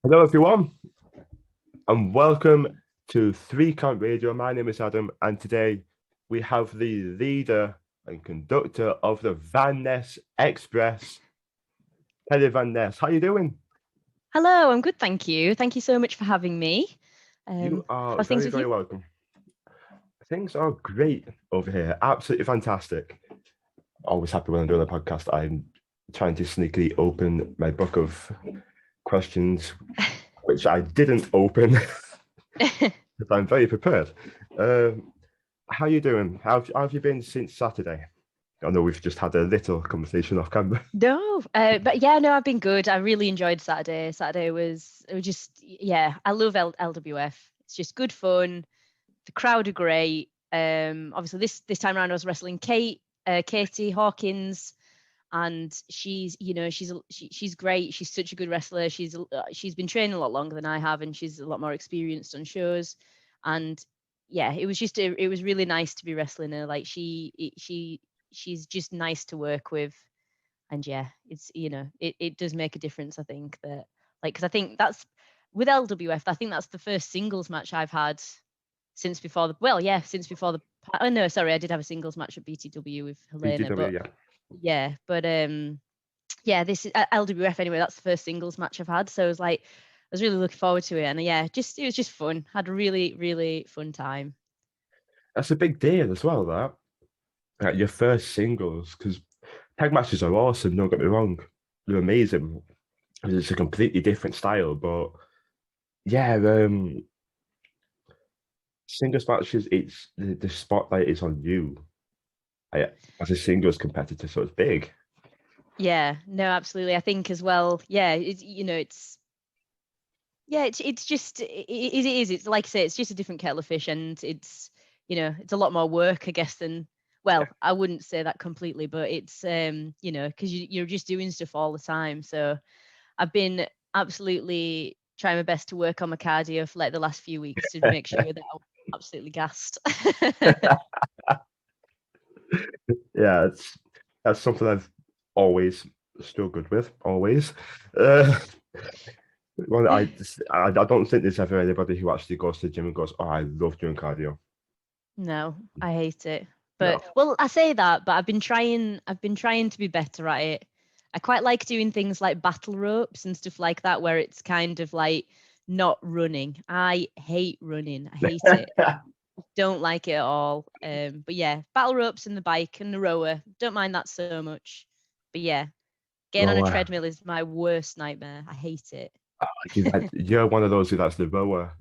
Hello, everyone, and welcome to Three Count Radio. My name is Adam, and today we have the leader and conductor of the Van Ness Express, Kelly Van Ness. How you doing? Hello, I'm good, thank you. Thank you so much for having me. You are How's things very, with very you? welcome. Things are great over here. Absolutely fantastic. Always happy when I'm doing a podcast. I'm trying to sneakily open my book of questions, which I didn't open because I'm very prepared. Um, how you doing? How have you been since Saturday? I know we've just had a little conversation off camera. No, but yeah, no, I've been good. I really enjoyed Saturday. Saturday was it was just yeah, I love LWF. It's just good fun. The crowd are great. Obviously this time around I was wrestling Katie Hawkins, and she's great. She's such a good wrestler. She's been training a lot longer than I have, and she's a lot more experienced on shows. And yeah, it was really nice to be wrestling her. Like she's just nice to work with. And yeah, it does make a difference. I think that, like, because I think that's with LWF. I think that's the first singles match I've had since before the since before the oh no, sorry, I did have a singles match at BTW with Helena, BTW, but yeah. yeah, but yeah, this is LWF anyway. That's the first singles match I've had, so I was really looking forward to it. And yeah, just it was just fun. Had a really fun time. That's a big deal as well, that. Like your first singles, because tag matches are awesome, don't get me wrong. They're amazing. It's a completely different style, but yeah, singles matches, the spotlight is on you as a singles competitor, so it's big. Yeah, no, absolutely. I think as well. Yeah, it's just it is. It's like I say, it's just a different kettle of fish, and it's a lot more work, I guess, than Yeah. well, I wouldn't say that completely, but it's because you're just doing stuff all the time. So I've been absolutely trying my best to work on my cardio for like the last few weeks to make sure that I'm absolutely gassed. Yeah, that's something I've always still good with, always. Uh, well, I don't think there's ever anybody who actually goes to the gym and goes, "Oh, I love doing cardio." No, I hate it. But No. well, I say that, but I've been trying to be better at it. I quite like doing things like battle ropes and stuff like that where it's kind of like not running. I hate running. I hate it. Don't like it at all. But yeah, battle ropes and the bike and the rower. Don't mind that so much. But yeah, getting on a Rower. treadmill is my worst nightmare. I hate it. You're one of those who that's the rower.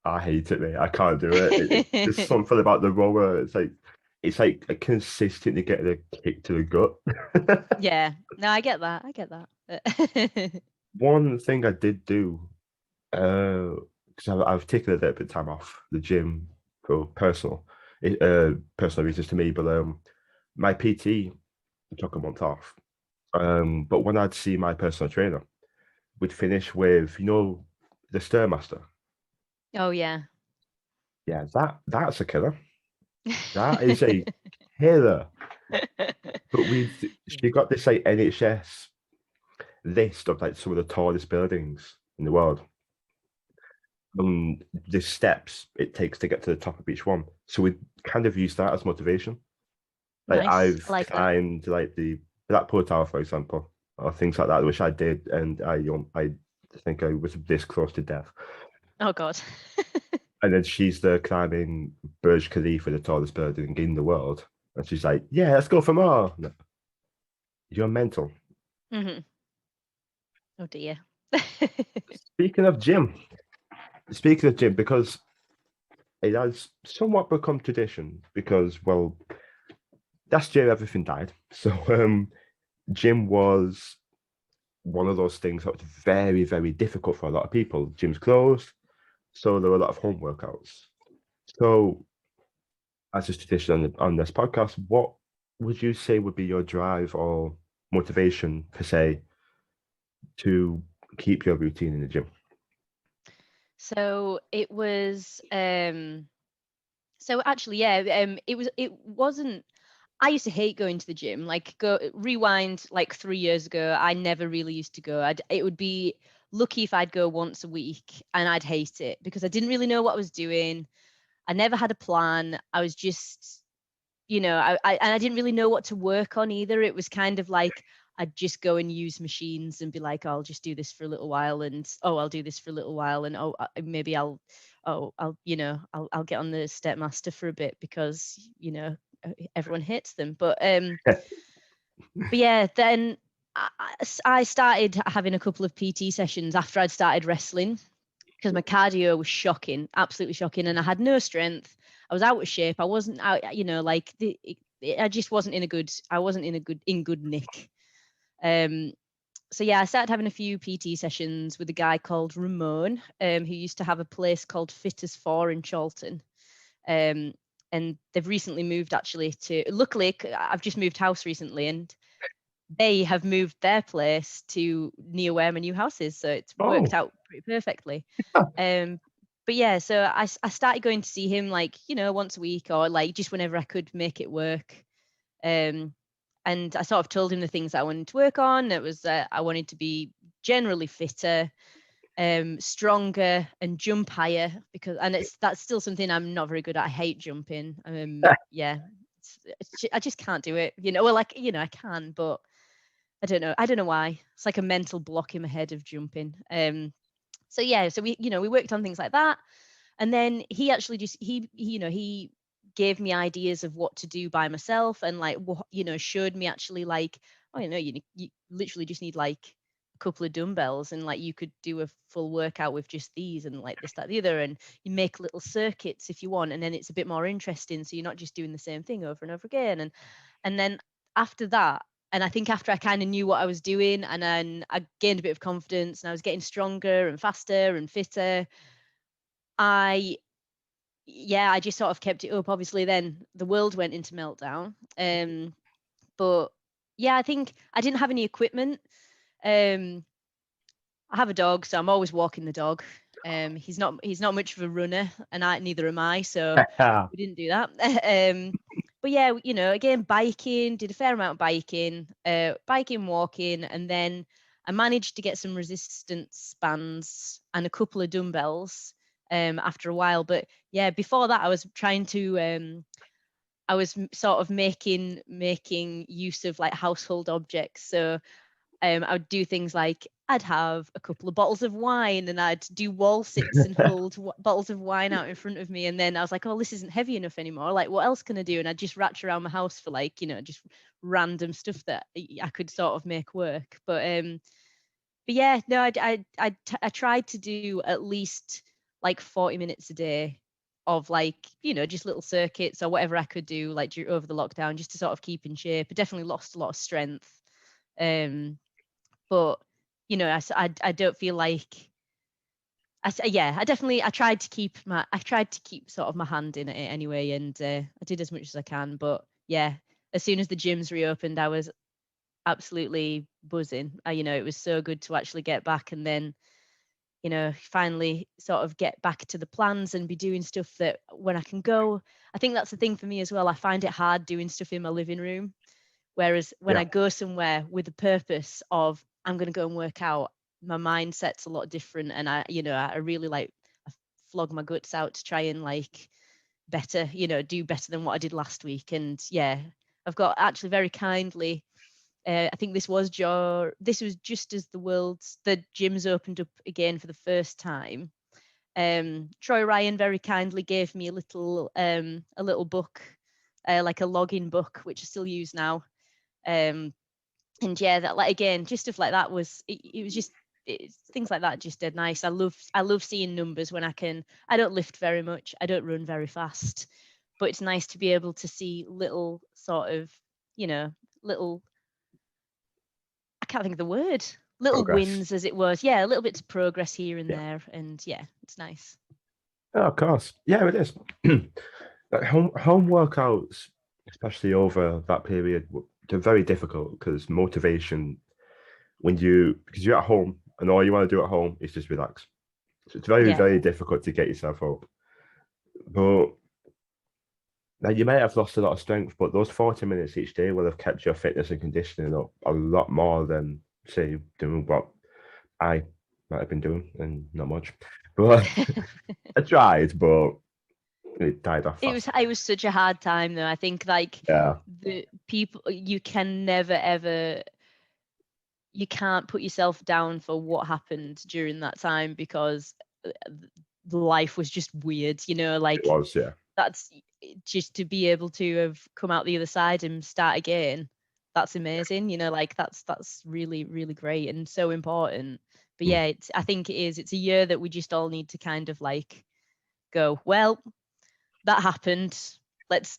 I hate it, mate. I can't do it. There's something about the rower. It's like consistently getting a kick to the gut. Yeah. No, I get that. I get that. One thing I did do, because I've taken a little bit of time off the gym for personal reasons to me, but my PT took a month off. But when I'd see my personal trainer, we'd finish with, the Stairmaster. Oh yeah. Yeah, that's a killer. That is a killer. But she got this like NHS list of like some of the tallest buildings in the world. The steps it takes to get to the top of each one. So we kind of use that as motivation. Like Nice. I I've like that. climbed like the Blackpool Tower, for example, or things like that, which I did, and I think I was this close to death. Oh God. And then she's there climbing Burj Khalifa, the tallest building in the world, and she's like, "Yeah, let's go for more." No, you're mental. hmm Oh dear. Speaking of gym, because it has somewhat become tradition because, well, last year everything died. So gym was one of those things that was very, very difficult for a lot of people. Gyms closed, so there were a lot of home workouts. So as is tradition on this podcast, what would you say would be your drive or motivation per se to keep your routine in the gym? So it was so actually yeah, it wasn't I used to hate going to the gym. Like go rewind like 3 years ago, I never really used to go. It would be lucky if I'd go once a week, and I'd hate it because I didn't really know what I was doing. I never had a plan. I was just, I didn't really know what to work on either. It was kind of like I'd just go and use machines and be like, oh, I'll just do this for a little while, and oh, I'll do this for a little while, and oh, maybe I'll get on the Stepmaster for a bit because everyone hates them. But yeah, then I started having a couple of PT sessions after I'd started wrestling because my cardio was shocking, absolutely shocking, and I had no strength. I was out of shape. I wasn't out, I just wasn't in a good. I wasn't in good nick. So yeah, I started having a few PT sessions with a guy called Ramon, who used to have a place called Fit as 4 in Charlton. And they've recently moved actually to. Luckily, I've just moved house recently, and they have moved their place to near where my new house is, so it's worked out pretty perfectly. But yeah, so I started going to see him like once a week or like just whenever I could make it work. And I sort of told him the things that I wanted to work on. It was I wanted to be generally fitter, stronger, and jump higher that's still something I'm not very good at. I hate jumping. Yeah, I just can't do it. Well, I can, but I don't know why. It's like a mental block in my head of jumping. So yeah, so we worked on things like that, and then he actually just he gave me ideas of what to do by myself, and like showed me actually like, oh, you literally just need like a couple of dumbbells, and like you could do a full workout with just these, and like this, that, the other, and you make little circuits if you want, and then it's a bit more interesting, so you're not just doing the same thing over and over again. And then after that, and I think after I kind of knew what I was doing, and then I gained a bit of confidence, and I was getting stronger and faster and fitter, I just sort of kept it up. Obviously, then the world went into meltdown. But yeah, I think I didn't have any equipment. I have a dog, so I'm always walking the dog. He's not much of a runner, and neither am I, so we didn't do that. But yeah, again, biking, did a fair amount of biking, walking, and then I managed to get some resistance bands and a couple of dumbbells after a while. But yeah, before that, I was trying to I was sort of making use of like household objects. So I would do things like I'd have a couple of bottles of wine, and I'd do wall sits and hold bottles of wine out in front of me. And then I was like, oh, this isn't heavy enough anymore. Like, what else can I do? And I'd just ratch around my house for like, just random stuff that I could sort of make work. But yeah, no, I tried to do at least like 40 minutes a day of like, just little circuits or whatever I could do like over the lockdown, just to sort of keep in shape. I definitely lost a lot of strength. But I don't feel like I tried to keep sort of my hand in it anyway, and I did as much as I can. But yeah, as soon as the gyms reopened, I was absolutely buzzing. It was so good to actually get back, and then finally sort of get back to the plans and be doing stuff that when I can go. I think that's the thing for me as well. I find it hard doing stuff in my living room. Whereas when I go somewhere with the purpose of I'm going to go and work out, my mindset's a lot different. And I really I flog my guts out to try and like better, do better than what I did last week. And yeah, I've got actually very kindly, I think this was just as the gyms opened up again for the first time. Troy Ryan very kindly gave me a little book, like a login book, which I still use now. And yeah, that like again, just stuff like that was it was just things like that just did nice. I love seeing numbers when I can. I don't lift very much, I don't run very fast, but it's nice to be able to see little sort of little, I can't think of the word, little Progress. wins, as it was. Yeah, little bits of progress here and there, and yeah, it's nice. Oh, of course. Yeah, it is. Like home workouts, especially over that period, they're very difficult because motivation because you're at home and all you want to do at home is just relax. So it's very, very difficult to get yourself up. But now you may have lost a lot of strength, but those 40 minutes each day will have kept your fitness and conditioning up a lot more than say doing what I might have been doing, and not much. But I tried, but it died off fast. It was such a hard time though. I think like Yeah, the people, you can never ever, you can't put yourself down for what happened during that time, because life was just weird, it like was. Yeah, that's just to be able to have come out the other side and start again. That's amazing, like that's really, really great and so important. But Mm. yeah, I think it's a year that we just all need to kind of like go, well, that happened. Let's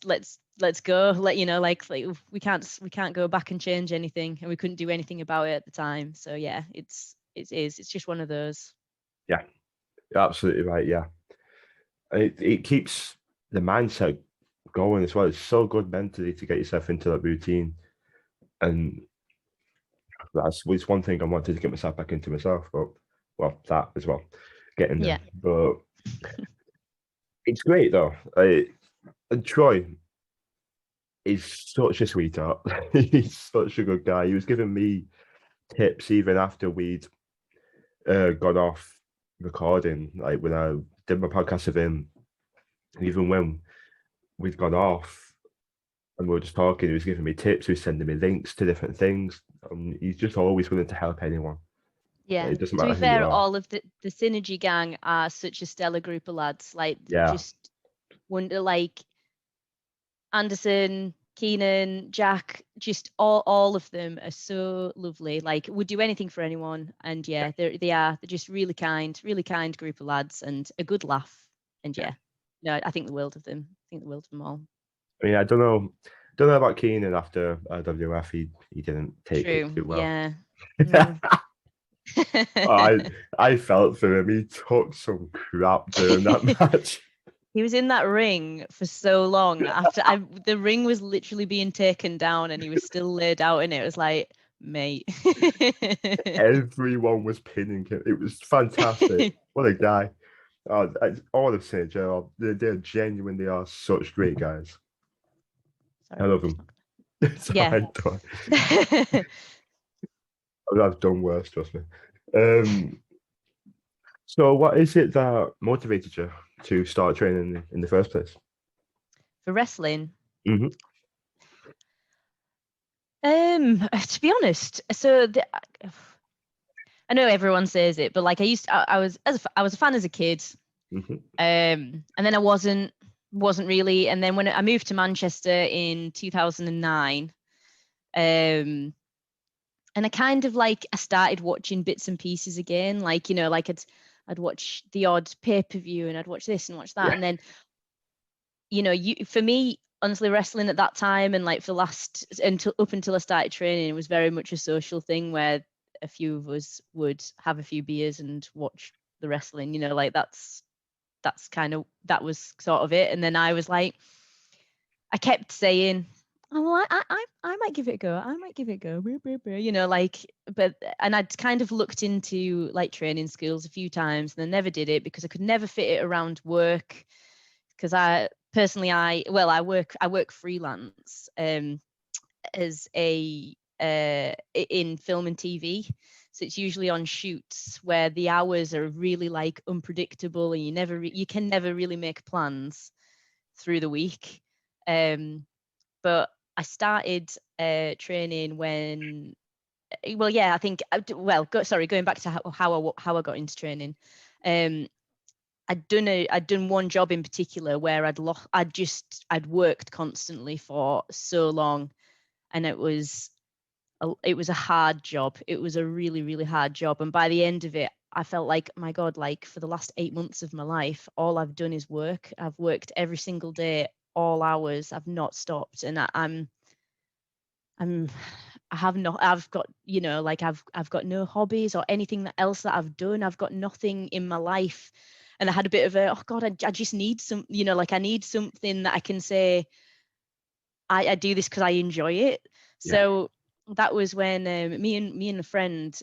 go. Like we can't go back and change anything, and we couldn't do anything about it at the time. So yeah, it's just one of those. Yeah, you're absolutely right. Yeah, it keeps the mindset going as well. It's so good mentally to get yourself into that routine, and that's was one thing I wanted to get myself back into myself. But well, that as well, getting Yeah. there. But it's great though. And Troy is such a sweetheart. He's such a good guy. He was giving me tips even after we'd gone off recording. Like when I did my podcast with him, even when we'd gone off and we were just talking, he was giving me tips. He was sending me links to different things. He's just always willing to help anyone. Yeah. It doesn't To be matter who you fair, are. all of the Synergy gang are such a stellar group of lads. Like Yeah, just wonder, like Anderson, Keenan, Jack, just all of them are so lovely. Like would do anything for anyone. And yeah, yeah, they're just really kind group of lads and a good laugh. And yeah. yeah, no, I think the world of them. I think the world of them all. I mean, I don't know about Keenan after WF. He didn't take it True. too well. Yeah. No. I I felt for him. He took some crap during that match. He was in that ring for so long after the ring was literally being taken down and he was still laid out in it. It was like, mate. Everyone was pinning him. It was fantastic. What a guy. All of St. Gerald, they're genuine. They are such great guys. I Sorry, love just them. knocked. So Yeah. I've done worse, trust me. Um, so what is it that motivated you to start training in the first place? For wrestling. Hmm. To be honest, so I know everyone says it, but like I was a fan as a kid. Hmm. And then I wasn't really. And then when I moved to Manchester in 2009, um, and I kind of like I started watching bits and pieces again, like like I'd watch the odd pay-per-view and I'd watch this and watch that, Yeah, and then for me, honestly, wrestling at that time and like for the last until I started training, it was very much a social thing where a few of us would have a few beers and watch the wrestling. Like that's kind of that was sort of it. And then I was like, I kept saying, oh, well, I might give it a go. I might give it a go. Like, but, and I'd kind of looked into like training schools a few times and I never did it because I could never fit it around work. Because I personally, I work freelance as a in film and TV. So it's usually on shoots where the hours are really like unpredictable and you can never really make plans through the week. But I started training when, well, yeah, I think, going back to how I got into training. Um, I'd done one job in particular where I'd worked constantly for so long, and it was a hard job. It was a really, really hard job. And by the end of it, I felt like, my God, like for the last 8 months of my life, all I've done is work. I've worked every single day, all hours. I've not stopped. And I'm, I have not, I've got, like I've got no hobbies or anything else that I've done. I've got nothing in my life. And I had a bit of oh God, I just need some, like I need something that I can say, I do this because I enjoy it. yeah. So that was when me and a friend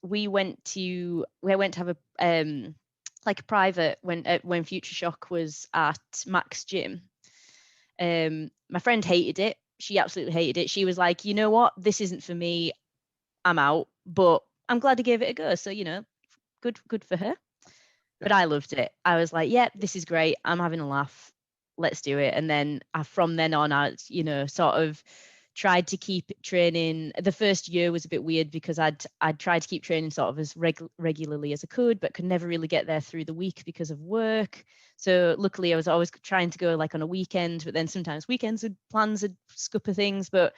we went to have a like a private when Future Shock was at Mac's gym. My friend hated it. She absolutely hated it. She was like, you know what, this isn't for me. I'm out. But I'm glad I gave it a go. So, good for her. But I loved it. I was like, yeah, this is great. I'm having a laugh. Let's do it. And then from then on, I, sort of tried to keep training. The first year was a bit weird because I'd tried to keep training sort of as regularly as I could, but could never really get there through the week because of work. So luckily, I was always trying to go like on a weekend, but then sometimes weekends plans would scupper things. But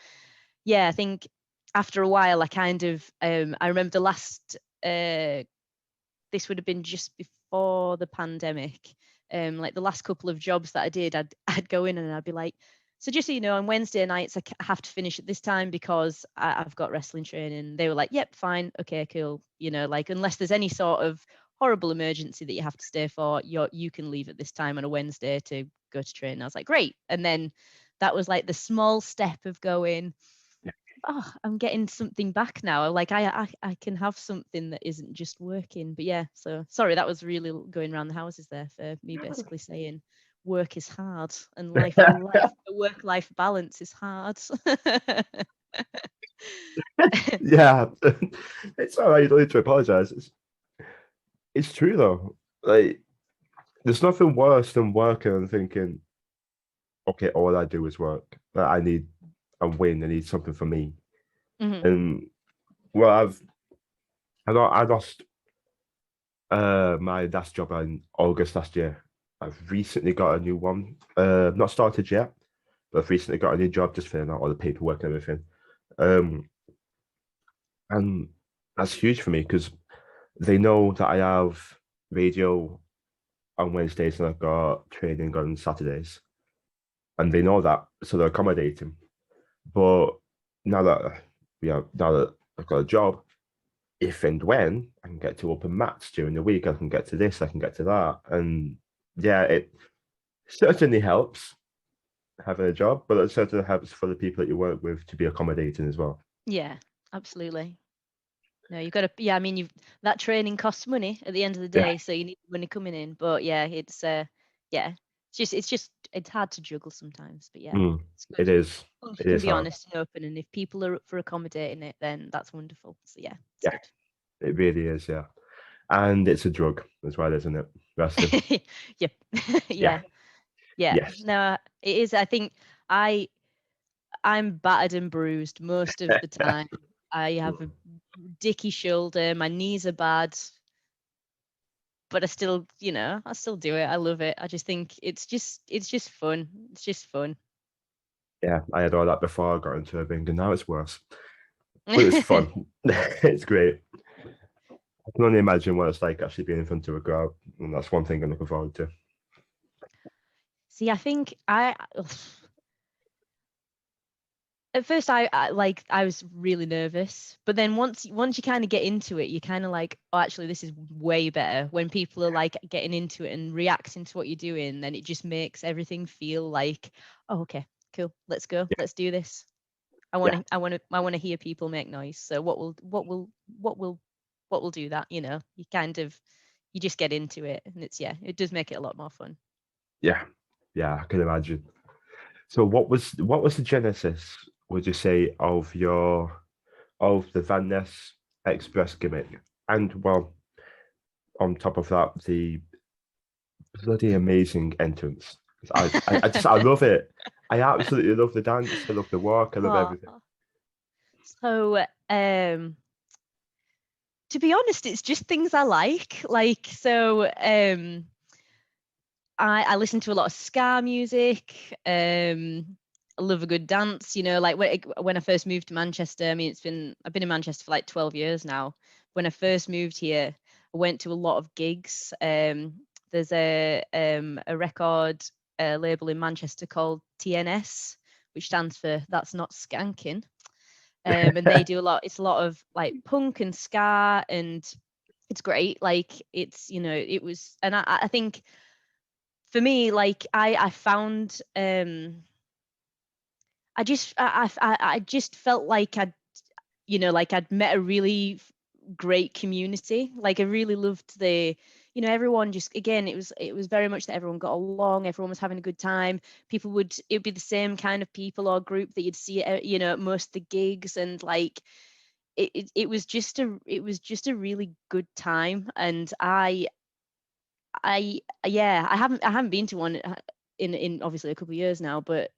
yeah, I think after a while, I kind of I remember the last this would have been just before the pandemic. Like the last couple of jobs that I did, I'd go in and I'd be like, so just so you know, on Wednesday nights I have to finish at this time because I've got wrestling training. They were like, yep, fine, okay, cool. Like unless there's any sort of horrible emergency that you have to stay for, you can leave at this time on a Wednesday to go to train. I was like, great. And then that was like the small step of going, oh, I'm getting something back now. Like I can have something that isn't just working. But yeah, so sorry, that was really going around the houses there for me basically saying work is hard and work-life balance is hard. Yeah, it's all right. You don't need to apologize. It's true though. Like, there's nothing worse than working and thinking, okay, all I do is work. Like, I need a win. I need something for me. Mhm. And well, I lost my last job in August last year. I've recently got a new one. Not started yet, but I've recently got a new job, just filling out all the paperwork and everything. Um, and that's huge for me because they know that I have radio on Wednesdays and I've got training on Saturdays, and they know that, so they're accommodating. But now that now that I've got a job, if and when I can get to open mats during the week, I can get to this, I can get to that, and yeah, it certainly helps having a job, but it certainly helps for the people that you work with to be accommodating as well. Yeah, absolutely. No, you've got to. Yeah, I mean, that training costs money at the end of the Yeah. day, so you need money coming in. But yeah, yeah, it's hard to juggle sometimes. But yeah, it's good. It is. As long as you It can is be hard. honest and open, and if people are up for accommodating it, then that's wonderful. So yeah, it's Yeah, it really is. Yeah, and it's a drug as well, isn't it? Wrestling. good. Yep. Yeah. Yeah. Yeah. Yes. No, it is. I think I I'm battered and bruised most of the time. I have a dicky shoulder. My knees are bad. But I still do it. I love it. I just think it's just fun. It's just fun. Yeah, I had all that before I got into a ring, and now it's worse. But it's fun. It's great. I can only imagine what it's like actually being in front of a crowd, and that's one thing I'm looking forward to. See, I think I at first I was really nervous, but then once you kind of get into it, you kind of like, oh, actually this is way better. When people are like getting into it and reacting to what you're doing, then it just makes everything feel like, oh, okay, cool, let's go, Yeah, let's do this. yeah, I want to hear people make noise. So what will do that? You just get into it, and it does make it a lot more fun. yeah, yeah. I can imagine. So, what was the genesis? Would you say of the Van Ness Express gimmick, and well, on top of that, the bloody amazing entrance. I love it. I absolutely love the dance. I love the walk. I love Oh, everything. so to be honest, it's just things I like. Like so, I listen to a lot of ska music. I love a good dance. Like when I first moved to Manchester. I mean, I've been in Manchester for like 12 years now. When I first moved here, I went to a lot of gigs. There's a record label in Manchester called TNS, which stands for That's Not Skanking. And they do a lot. It's a lot of like punk and ska, and it's great. Like it was, and I think for me, like I found I just felt like I'd met a really great community. Like I really loved everyone. Just again, it was very much that everyone got along, everyone was having a good time. It'd be the same kind of people or group that you'd see at most of the gigs, and like it was just a really good time, and I haven't been to one in obviously a couple of years now, but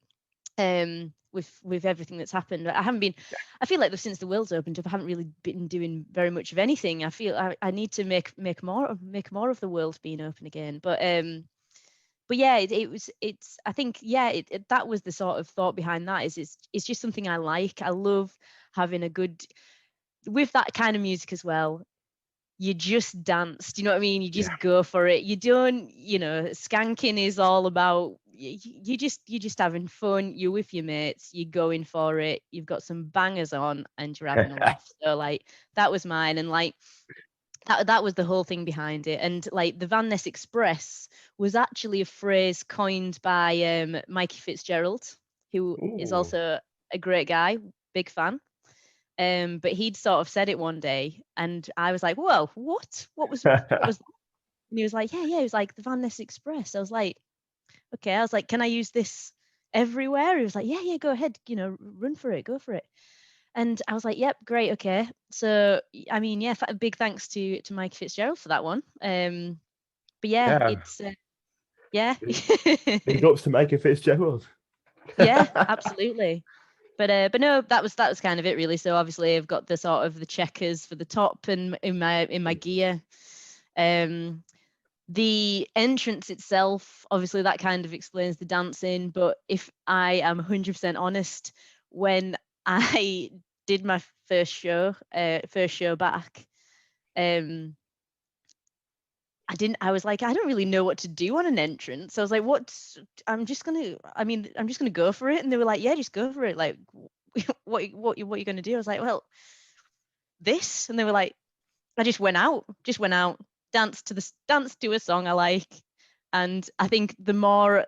with everything that's happened, I haven't been. I feel like since the world's opened up, I haven't really been doing very much of anything. I feel I need to make more of the world being open again. But yeah, it's I think yeah, that was the sort of thought behind that. Is it's just something I like. I love having a good with that kind of music as well. You just dance. Do you know what I mean? You Yeah. just go for it. You don't, skanking is all about you're just having fun. You're with your mates. You're going for it. You've got some bangers on, and you're having a laugh. So like that was mine, and like that was the whole thing behind it. And like the Van Ness Express was actually a phrase coined by Mikey Fitzgerald, who is Ooh. also a great guy, big fan. But he'd sort of said it one day, and I was like, "Whoa, what was that?" And he was like, "Yeah, yeah." He was like, "The Van Ness Express." I was like, "Okay." I was like, "Can I use this everywhere?" He was like, "Yeah, yeah, go ahead. Run for it, go for it." And I was like, "Yep, great, okay." So, I mean, yeah, big thanks to Mike Fitzgerald for that one. But yeah, Yeah. it's yeah, Big ups to Michael Fitzgerald. yeah, absolutely. But no, that was kind of it really. So obviously I've got the sort of the checkers for the top and in my gear. The entrance itself, obviously that kind of explains the dancing. But if I am 100% honest, when I did my first show back, um, I was like, I don't really know what to do on an entrance. I was like, I'm just gonna go for it. And they were like, yeah, just go for it. Like, what you gonna do? I was like, well, this. And they were like, I just went out, danced to a song I like. And I think the more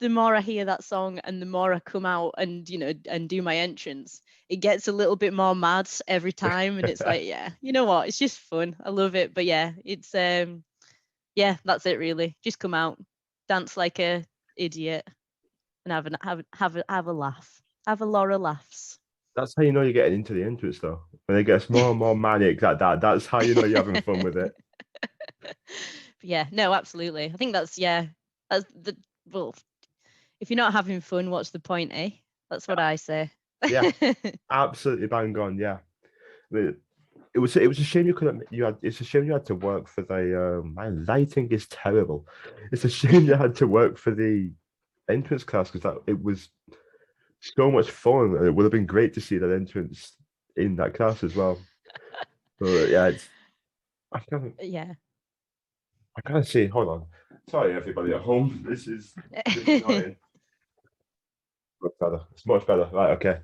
the more I hear that song and the more I come out and and do my entrance, it gets a little bit more mad every time. And it's like, yeah, you know what? It's just fun. I love it. But yeah, it's yeah, that's it really. Just come out, dance like a idiot, and have a laugh. Have a lot of laughs. That's how you know you're getting into the entrance, though. When it gets more and more manic like that, that's how you know you're having fun with it. Yeah, no, absolutely. I think that's the well, if you're not having fun, what's the point, eh? That's what I say. Yeah, absolutely bang on. Yeah, I mean, it was a shame you couldn't. You had. It's a shame you had to work for the. My lighting is terrible. It's a shame you had to work for the entrance class because it was so much fun, and it would have been great to see that entrance in that class as well. But yeah, it's. I can't. Yeah. I can't see. Hold on. Sorry, everybody at home. This is annoying. Much better. It's much better. Right. Okay.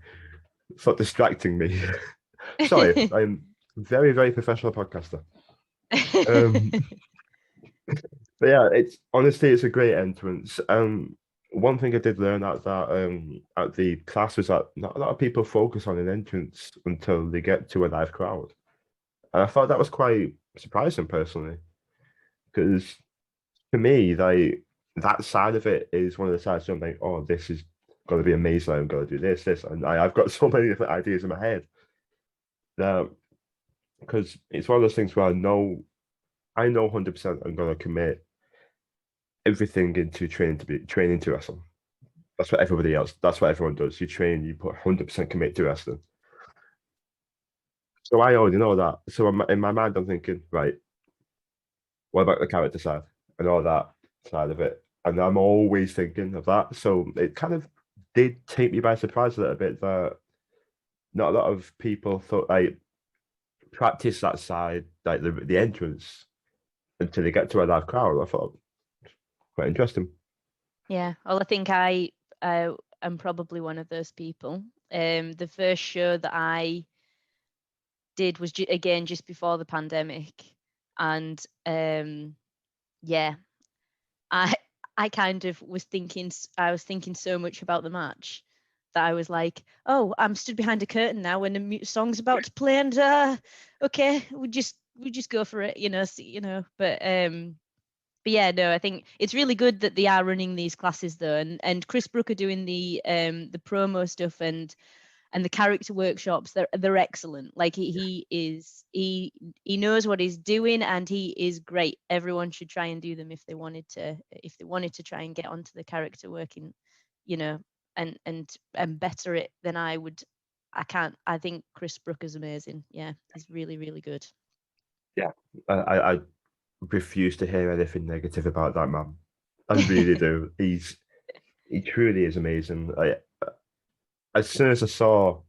It's not distracting me. Sorry, I'm very, very professional podcaster. Um, but yeah, it's honestly it's a great entrance. One thing I did learn at the class was that not a lot of people focus on an entrance until they get to a live crowd. And I thought that was quite surprising personally, because to me, like that side of it is one of the sides I'm like, oh, this is gonna be amazing. I'm gonna do this, and I've got so many different ideas in my head that because it's one of those things where I know 100% I'm gonna commit everything into training to wrestle. That's what everyone does. You train, you put 100% commit to wrestling. So I already know that. So in my mind, I'm thinking, right, what about the character side and all that side of it? And I'm always thinking of that. So it kind of did take me by surprise a little bit that not a lot of people thought like practice that side, like the entrance until they get to a live crowd. I thought quite interesting. Yeah. Well, I think I am probably one of those people. The first show that I did was again just before the pandemic, and yeah, I I kind of I was thinking so much about the match that I was like, oh, I'm stood behind a curtain now when the song's about to play, and okay, we just go for it, but yeah, no, I think it's really good that they are running these classes though, and Chris Brook are doing the promo stuff, and and the character workshops, they're excellent. Like he knows what he's doing, and he is great. Everyone should try and do them if they wanted to try and get onto the character working, you know, and better it than I would. I think Chris Brooker's amazing. Yeah, he's really, really good. Yeah, I refuse to hear anything negative about that man. I really do. He truly is amazing. As soon as I saw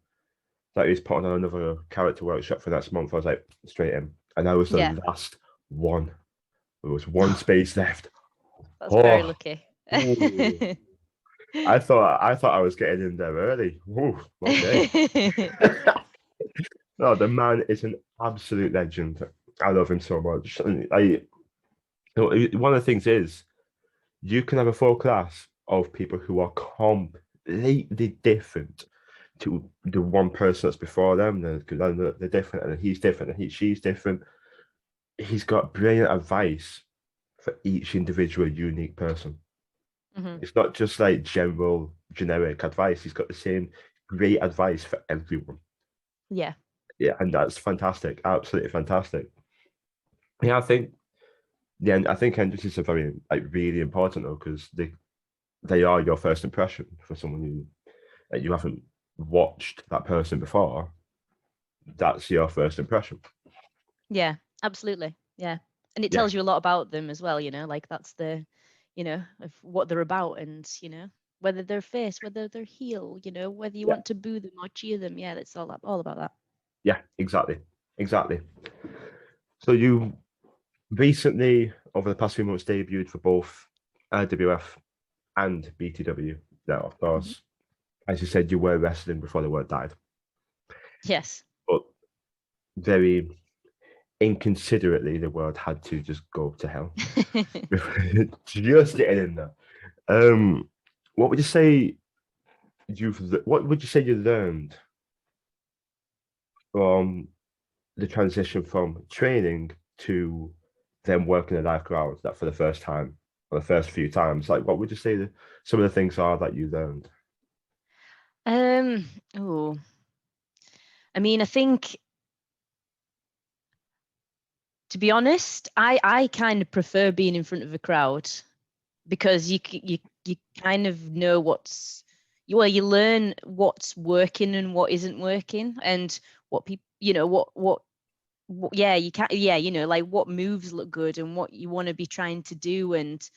that he was putting on another character workshop for next month, I was like, straight in. And I was the Yeah. last one. There was one space left. That's very Oh, lucky. ooh. I thought I was getting in there early. Ooh, okay. No, the man is an absolute legend. I love him so much. And one of the things is you can have a full class of people who are completely different to the one person that's before them. They're different, and he's different, and she's different. He's got brilliant advice for each individual unique person. Mhm. It's not just like generic advice. He's got the same great advice for everyone. Yeah. Yeah, and that's fantastic. Absolutely fantastic. Yeah, I think entrances are very really important though, because they are your first impression for someone who you haven't watched that person before. That's your first impression. Yeah, absolutely. Yeah. And it Yeah, tells you a lot about them as well, like that's of what they're about, and, whether they're face, whether they're heel, whether you yeah, want to boo them or cheer them. Yeah, it's all about that. yeah, exactly. So you recently, over the past few months, debuted for both WF and BTW. Now, of Mhm. course, as you said, you were wrestling before the word died, Yes. but very inconsiderately, the world had to just go to hell. Just getting in there. What would you say what would you say you learned from the transition from training to then working a live crowd that for the first time or the first few times? Like, what would you say some of the things are that you learned? Um, oh, I mean, I think, to be honest, I kind of prefer being in front of a crowd, because you kind of know you learn what's working and what isn't working, and what people, yeah, you can, yeah, like what moves look good and what you want to be trying to do, and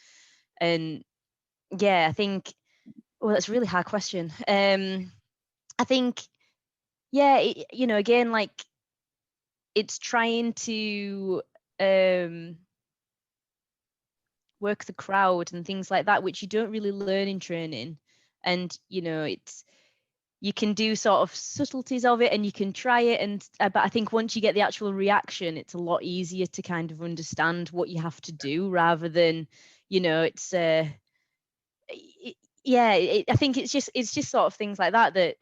yeah, I think, well, that's a really hard question. I think, yeah, again, like, it's trying to um work the crowd and things like that, which you don't really learn in training. And it's, you can do sort of subtleties of it, and you can try it, and but I think once you get the actual reaction, it's a lot easier to kind of understand what you have to do, rather than, it's yeah, I think it's just sort of things like that,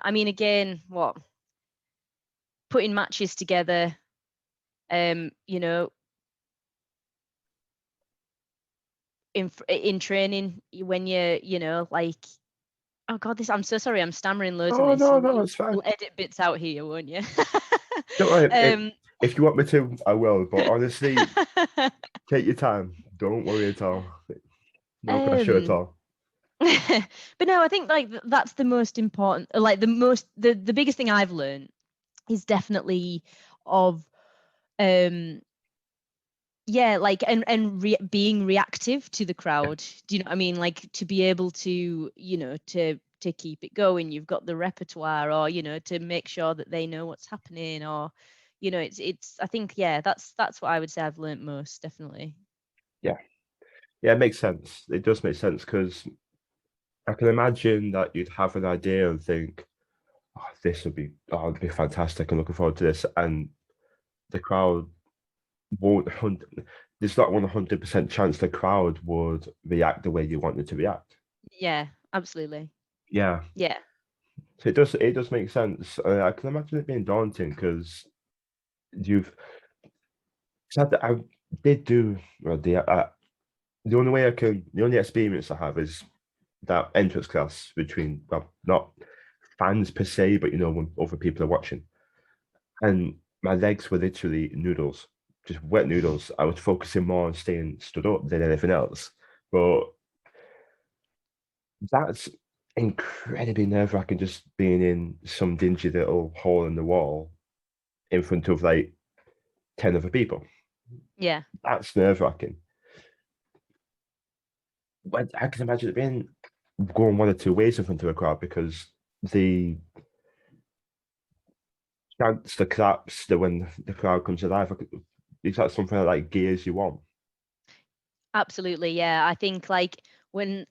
I mean, again, what, putting matches um you know in training, when like, oh God, I'm so sorry, I'm stammering loads in Oh this. no, You'll, no, you'll, it's fine. you'll edit bits out here, won't you? Don't worry. um If you want me to, I will. But honestly, take your time. Don't worry at all. No pressure at um all. but no, I think, like, that's the most important, like, the biggest thing I've learned is definitely of, um yeah, like, being reactive to the Yeah, crowd. Do you know what I mean? Like, to be able to, to keep it going, you've got the repertoire, or, to make sure that they know what's happening, or, it's I think, yeah, that's what I would say I've learned most, definitely. yeah, yeah. It makes sense. It does make sense because I can imagine that you'd have an idea and think, "Oh, it'd be fantastic. I'm looking forward to this," and the crowd won't. There's not 100% chance the crowd would react the way you want them to react. Yeah, absolutely. Yeah, Yeah. so it does make sense. I can imagine it being daunting because you've. 'Cause I did do well, the only the only experience I have is that entrance class between, well, not fans per se, but when other people are watching. And my legs were literally noodles, just wet noodles. I was focusing more on staying stood up than anything else. But that's incredibly nerve-wracking, just being in some dingy little hole in the wall in front of like 10 other people. Yeah, That's nerve-wracking. But I can imagine it being going one or two ways in front of a crowd because the chants, the claps, the when the crowd comes alive, is that something that like gears you on? absolutely. Yeah, I think like when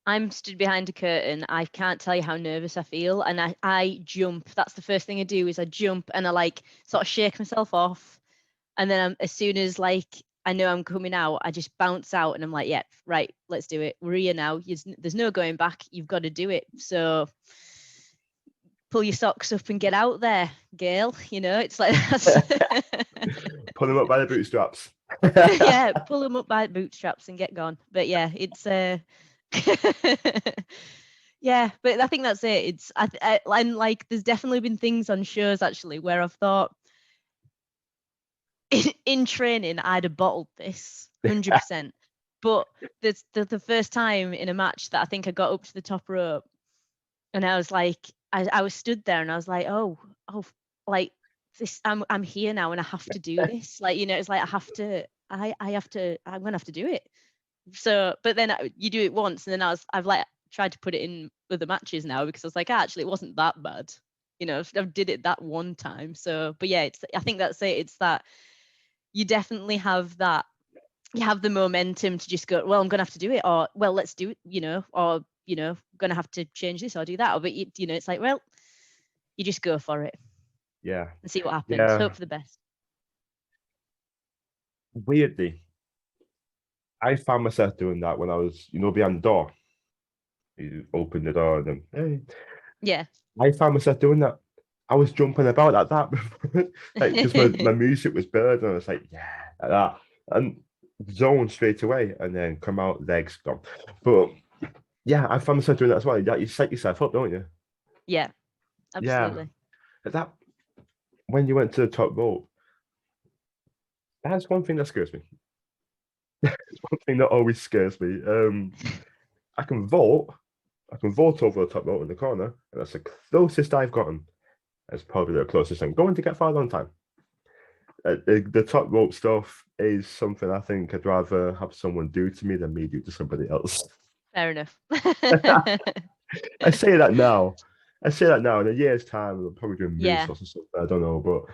I'm stood behind a curtain, I can't tell you how nervous I feel, and I jump. That's the first thing I do is I jump and I like sort of shake myself off, and then as soon as like I know I'm coming out, I just bounce out and I'm like, yeah, right, let's do it. We're here now. There's no going back. You've got to do it. So pull your socks up and get out there, girl. It's like that's Pull them up by the bootstraps. yeah, pull them up by the bootstraps and get gone. But yeah, it's yeah, but I think that's it. It's and like there's definitely been things on shows actually where I've thought in training I'd have bottled this 100%. But the first time in a match that I think I got up to the top rope and I was like, I was stood there and I was like, oh, like this, I'm here now and I have to do this. Like, it's like I'm gonna have to do it. So, but then you do it once and then I've like tried to put it in other matches now because I was like, actually, it wasn't that bad. I did it that one time. So, but yeah, I think that's it. It's that you definitely have that. You have the momentum to just go, well, I'm gonna have to do it, or well, let's do it, or gonna have to change this or do that. Or but it's like, well, you just go for it Yeah. and see what happens. Yeah. Hope for the best. Weirdly, I found myself doing that when I was, behind the door. You open the door and then, hey. Yeah. I found myself doing that. I was jumping about like that like because my music was bird and I was like, yeah, like that. And zone straight away and then come out, legs gone. But yeah, I found myself doing that as well. You set yourself up, don't you? Yeah, Yeah. absolutely. That when you went to the top rope, that's one thing that scares me. It's one thing that always scares me. I can vault. I can vault over the top rope in the corner, and that's the closest I've gotten. That's probably the closest I'm going to get for a long time. The top rope stuff is something I think I'd rather have someone do to me than me do to somebody else. Fair enough. I say that now. I say that now. In a year's time, I'm probably doing Yeah. moonsaults or something. I don't know, but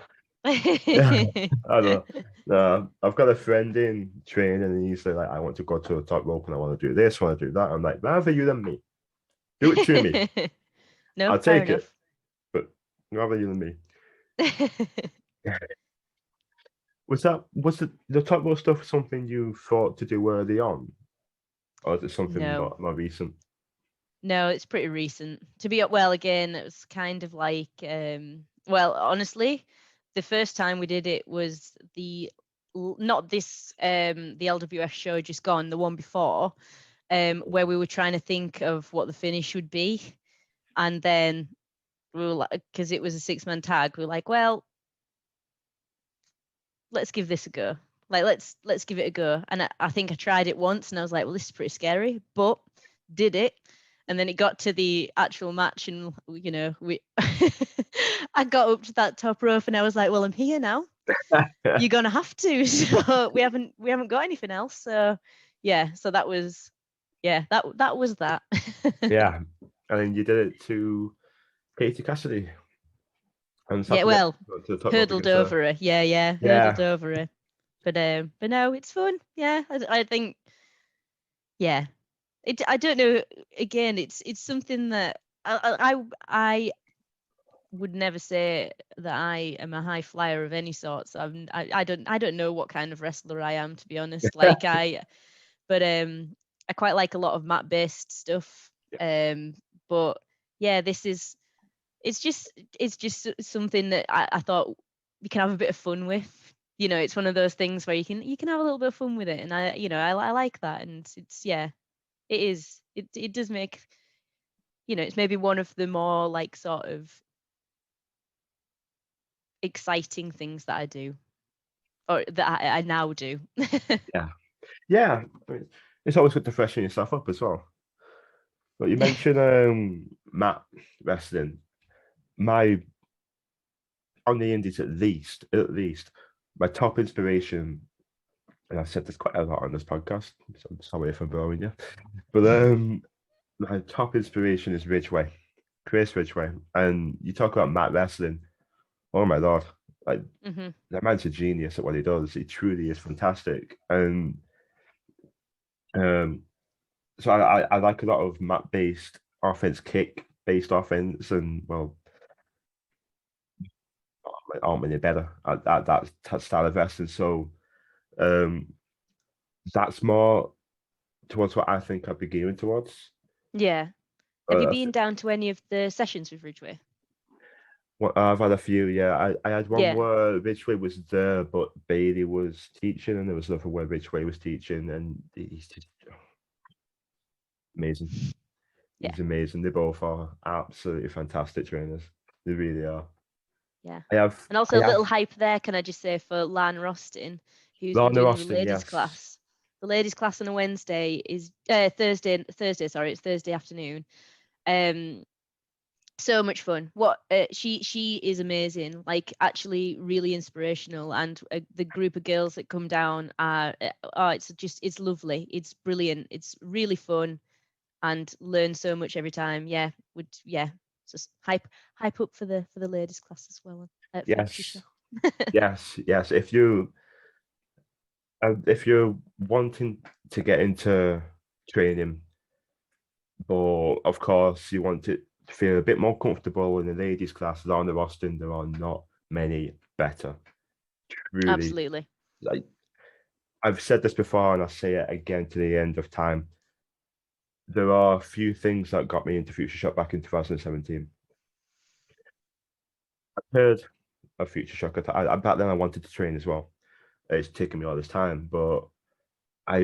yeah, I don't know. I've got a friend in training, and he's like, I want to go to the top rope, and I want to do this, I want to do that. I'm like, rather you than me. Do it to me. No, I'll fair take it, enough. but rather you than me. Was the top rope stuff something you thought to do early on, or is it something No. more recent? No, it's pretty recent. Well, again, it was kind of like well, honestly, the first time we did it was not this the LWF show just gone, the one before, where we were trying to think of what the finish would be. And then we were like, because it was a 6-man tag, we were like, well, let's give this a go. Like let's give it a go. And I think I tried it once and I was like, well, this is pretty scary, but did it. And then it got to the actual match and we I got up to that top rope and I was like, well, I'm here now. You're gonna have to. So we haven't got anything else. So yeah, so that was that was that. Yeah, and then you did it to Katie Cassidy on Yeah, Saturday well, to the top rope hurdled against her. over her. Yeah, hurdled Yeah, over her. But no, it's fun. Yeah, I think yeah. I don't know. Again, it's something that I would never say that I am a high flyer of any sort. So I don't know what kind of wrestler I am, to be honest. Like but I quite like a lot of mat based stuff. But yeah, it's just something that I thought you can have a bit of fun with. It's one of those things where you can have a little bit of fun with it, and I like that, and it's yeah, it is. It does make it's maybe one of the more like sort of exciting things that I do, or that I now do. Yeah. Yeah. I mean, it's always good to freshen yourself up as well. But you mentioned Matt wrestling. My on the indies at least, my top inspiration, and I've said this quite a lot on this podcast, so I'm sorry if I'm boring you. But my top inspiration is Ridgeway, Chris Ridgeway. And you talk about Matt wrestling. Oh my lord. Like Hmm. that man's a genius at what he does. He truly is fantastic. And um so I like a lot of Matt based offense, kick based offense, and well, aren't many better at that style of wrestling. So um, that's more towards what I think I'd be gearing towards. Yeah. Have you I been down to any of the sessions with Ridgeway? I've had a few, yeah. I had one Yeah. where Ridgeway was there, but Bailey was teaching, and there was another where Ridgeway was teaching, and he's just amazing. Yeah. He's amazing. They both are absolutely fantastic trainers. They really are. Yeah. I have, And also I a little have hype there, can I just say, for Lan Rostin, who's been Lorna doing the Austin, ladies yes. class. The ladies class on a Wednesday is Thursday, sorry, it's Thursday afternoon. Um, so much fun. What she is amazing, like actually really inspirational, and the group of girls that come down are it's lovely, it's brilliant, it's really fun, and learn so much every time. Just hype up for the ladies class as well at Future Yes, Show. yes. If you're wanting to get into training, but of course you want to feel a bit more comfortable in the ladies' class, on the roster, there are not many better. Truly, Absolutely. like I've said this before, and I'll say it again to the end of time. There are a few things that got me into Future Shock back in 2017. I heard of Future Shock. Back then I wanted to train as well. It's taken me all this time, but I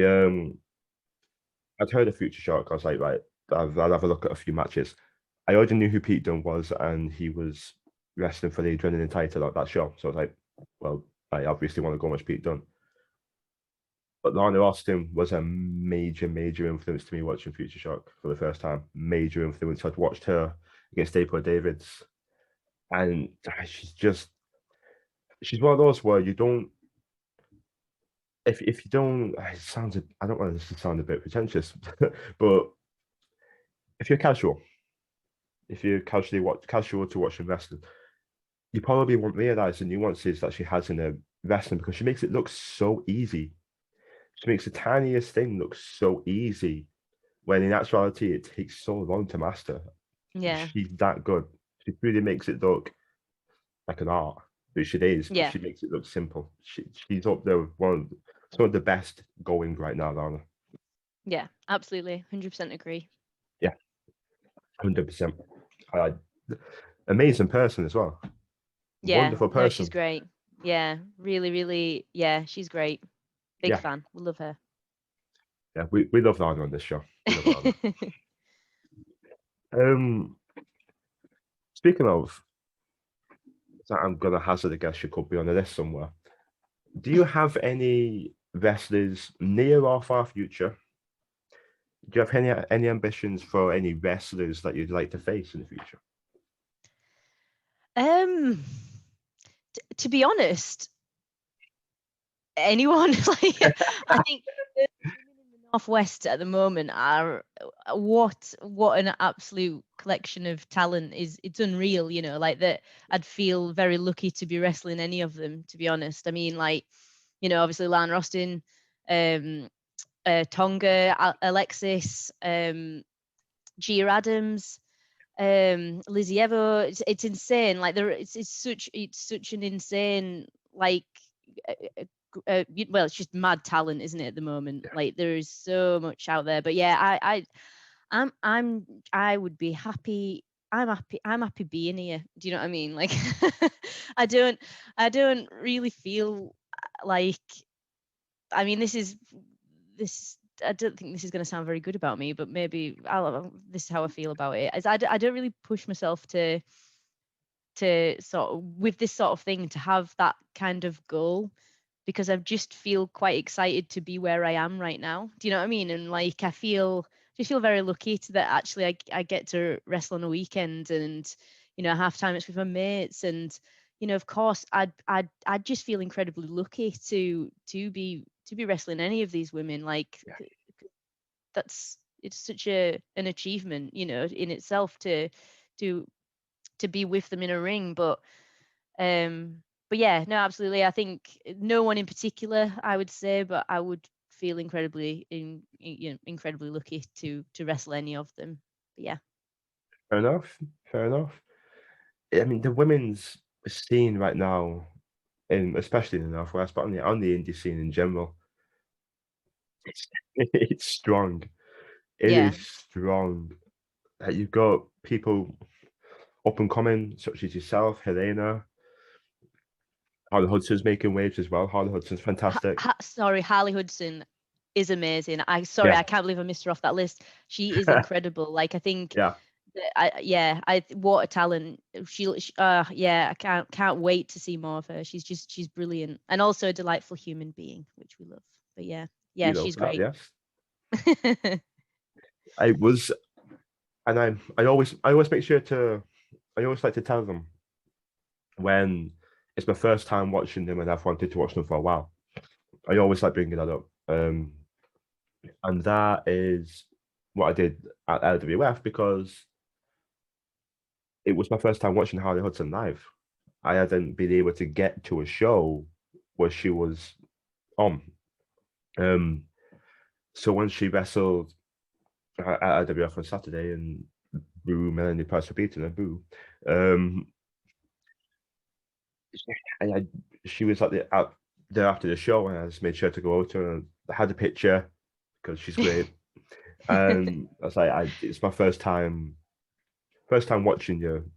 I'd heard of Future Shock. I was like, right, I'll have a look at a few matches. I already knew who Pete Dunne was, and he was wrestling for the Adrenaline title at that show. So I was like, well, I obviously want to go watch Pete Dunne. But Lana Austin was a major influence to me watching Future Shock for the first time. Major influence. I'd watched her against April Davids, and she's one of those where you don't if you don't it sounds I don't want this to sound a bit pretentious, but if you're casual, if you're casual to watching wrestling, you probably won't realize the nuances that she has in her wrestling because she makes it look so easy. She makes the tiniest thing look so easy when in actuality it takes so long to master. Yeah. She's that good. She really makes it look like an art, which it is, but Yeah. she makes it look simple. She's up there with some of the best going right now, Lana. Yeah. Absolutely. 100% agree. Yeah, 100%. Amazing person as well. Yeah. Wonderful No, she's person. great. Yeah. Really, really. Yeah, she's great. Big Yeah, fan. We love her. yeah. We love Lana on this show. We love Lana. Um, Speaking of that, I'm gonna hazard a guess she could be on the list somewhere. Do you have any wrestlers near or far future? Do you have any ambitions for any wrestlers that you'd like to face in the future? um, to be honest, anyone. Like, I think the women in the Northwest at the moment are what an absolute collection of talent is. It's unreal, like that. I'd feel very lucky to be wrestling any of them, to be honest. I mean, like, obviously Lana Austin, um, Tonga, Alexis, Gia Adams, Lizzie Evo. It's insane. Like it's such an insane, like well, it's just mad talent, isn't it, at the moment? Like there is so much out there. But yeah, I would be happy. I'm happy being here. Do you know what I mean? Like I don't really feel like, I mean, this is I don't think this is going to sound very good about me, but maybe this is how I feel about it. I don't really push myself to sort of, with this sort of thing, to have that kind of goal, because I just feel quite excited to be where I am right now. Do you know what I mean? And like, I just feel very lucky that actually I get to wrestle on a weekend, and halftime it's with my mates, and of course I'd just feel incredibly lucky to be wrestling any of these women. Like, it's such an achievement, in itself, to be with them in a ring. But yeah, no, absolutely. I think no one in particular, I would say, but I would feel incredibly incredibly lucky to wrestle any of them. But yeah. Fair enough. Fair enough. I mean, the women's scene right now, especially in the Northwest, but on the indie scene in general, it's it's strong. It Yeah. is strong. You've got people up and coming, such as yourself, Helena. Harley Hudson's making waves as well. Harley Hudson's fantastic. Sorry, Harley Hudson is amazing. I Yeah. can't believe I missed her off that list. She is incredible. Like, I think Yeah. what a talent. Yeah, I can't wait to see more of her. She's brilliant, and also a delightful human being, which we love. But yeah, You love she's that, great. yes. I was, and I always make sure to, I always like to tell them when it's my first time watching them and I've wanted to watch them for a while. I always like bringing that up. And that is what I did at LWF, because it was my first time watching Harley Hudson live. I hadn't been able to get to a show where she was on. Um, so when she wrestled at LWF on Saturday, and boo, Melanie Price for beating her, boo. She was like there after the show, and I just made sure to go over to her, and I had a picture because she's great. And I was like, it's my first time watching you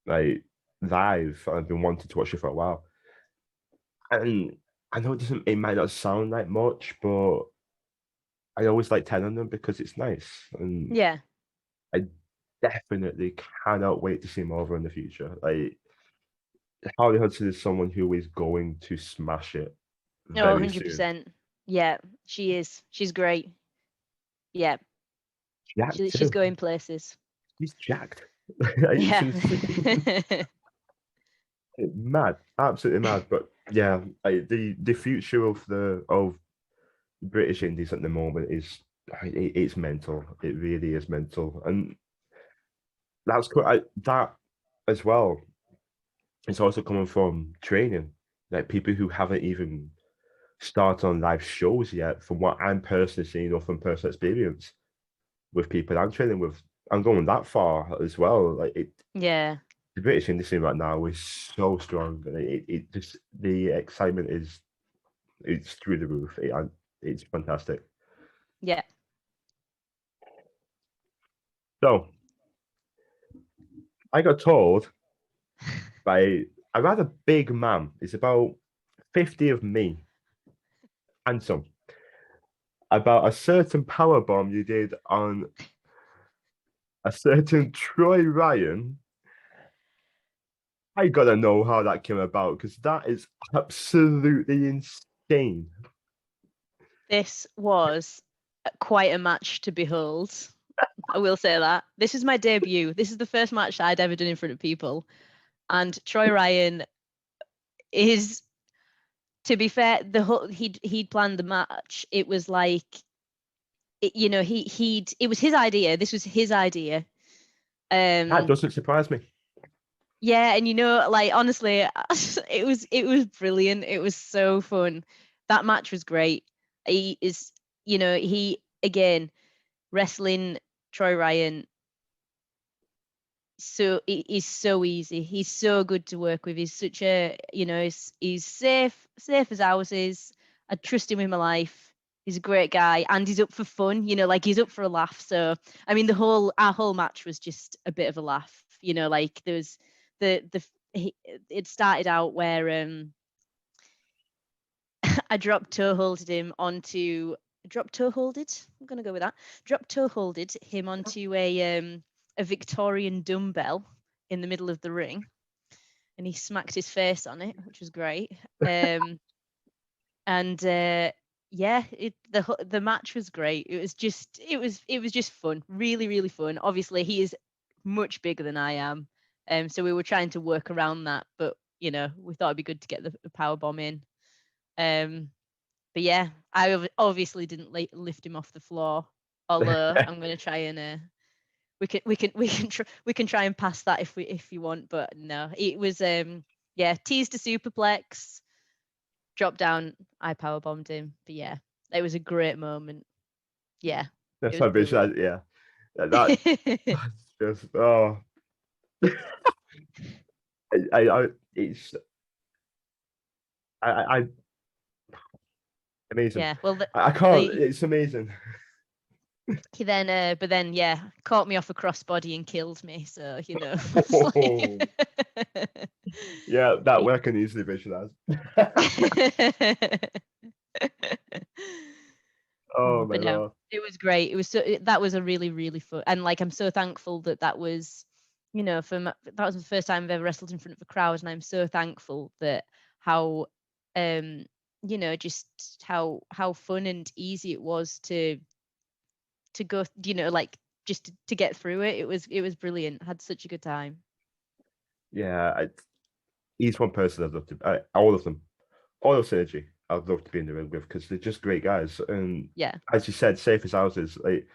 like live. I've been wanting to watch you for a while, and I know it might not sound like much, but I always like telling them because it's nice, and Yeah. I definitely cannot wait to see more of her in the future. Like, Harley Hudson is someone who is going to smash it Oh, very soon. 100%. Yeah, she is. She's great. Yeah, Jacked she's too. going places. He's jacked. It's Yeah. insane. Mad, absolutely mad. But yeah, the future of the British Indies at the moment is it's mental. It really is mental, and that's cool. That as well. It's also coming from training, like people who haven't even started on live shows yet. From what I'm personally seeing, or from personal experience with people I'm training with, I'm going that far as well. Like Yeah. the British industry right now is so strong, and it just the excitement is it's through the roof. It's fantastic. Yeah. So I got told by a rather big man, it's about 50 of me and some, about a certain power bomb you did on a certain Troy Ryan. I gotta know how that came about, because that is absolutely insane. This was quite a match to behold. I will say that. This is my debut. This is the first match I'd ever done in front of people. And Troy Ryan is, to be fair, the whole he'd planned the match. It was like, it was his idea. This was his idea. That doesn't surprise me. Yeah, and like, honestly, it was brilliant. It was so fun. That match was great. He is, he again, wrestling Troy Ryan, so he's so easy. He's so good to work with. He's such a, he's safe as houses. I trust him with my life. He's a great guy, and he's up for fun. Like, he's up for a laugh. So I mean, our whole match was just a bit of a laugh. Like, there was it started out where I dropped toe holded him onto drop toe holded. I'm gonna go with that. Drop toe holded him onto a Victorian dumbbell in the middle of the ring, and he smacked his face on it, which was great. And yeah, the match was great. It was just fun, really really fun. Obviously, he is much bigger than I am, so we were trying to work around that, but we thought it'd be good to get the power bomb in. But yeah, I obviously didn't lift him off the floor. Although I'm gonna try and we can try and pass that if you want. But no, it was teased a superplex, dropped down, I power bombed him. But yeah, it was a great moment. Yeah, That's it how was bitch that. brilliant. Yeah, that's just it's I amazing. Yeah, well, I can't. the It's amazing. he then but then caught me off a crossbody and killed me. So it's like... Yeah, that way I can easily visualize. Oh my But no, god. it was great. It was that was a really really fun, and like I'm so thankful that was that was the first time I've ever wrestled in front of a crowd, and I'm so thankful that how just how fun and easy it was to go, like just to get through it. It was brilliant. I had such a good time. Yeah, he's one person I'd love to. All of them, all of Synergy, I'd love to be in the ring with because they're just great guys. And Yeah. as you said, safe as houses, like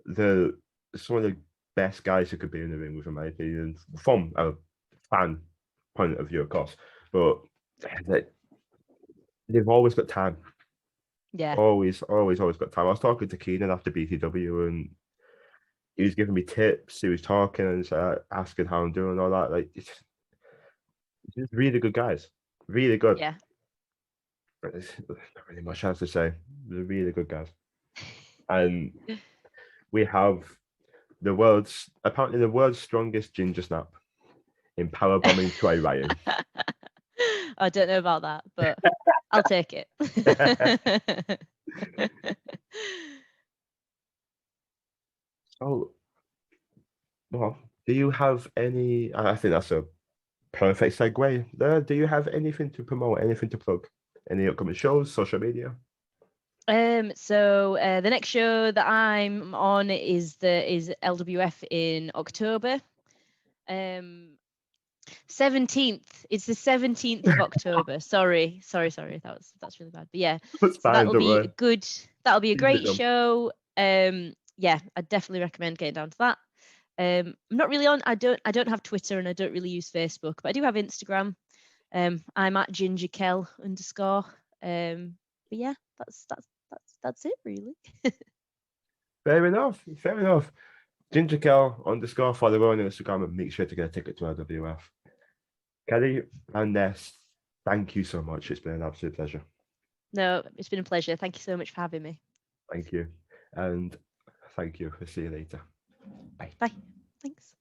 the some of the best guys who could be in the ring with, in my opinion, from a fan point of view, of course. But they've always got time. Yeah. Always got time. I was talking to Keenan after BTW, and he was giving me tips. He was talking and asking how I'm doing and all that. Like, it's just really good guys. Really good. Yeah. There's not really much else to say. They're really good guys. And we have apparently the world's strongest ginger snap in power bombing to a Ryan. I don't know about that, but I'll take it. So, well, do you have any? I think that's a perfect segue there. Do you have anything to promote, anything to plug? Any upcoming shows, social media? So the next show that I'm on is LWF in October. 17th. It's the 17th of October. Sorry. That's really bad. But yeah, That's so fine, that'll don't be worry. good. That'll be a Easy great done. show. Yeah, I definitely recommend getting down to that. I'm not really on. I don't have Twitter and I don't really use Facebook, but I do have Instagram. I'm at gingerkel_. But yeah, that's it really. Fair enough. Fair enough. GingerKel_ follow on Instagram and make sure to get a ticket to LWF. Kelly Van Ness, thank you so much. It's been an absolute pleasure. No, it's been a pleasure. Thank you so much for having me. Thank you. And thank you. We'll see you later. Bye. Bye. Thanks.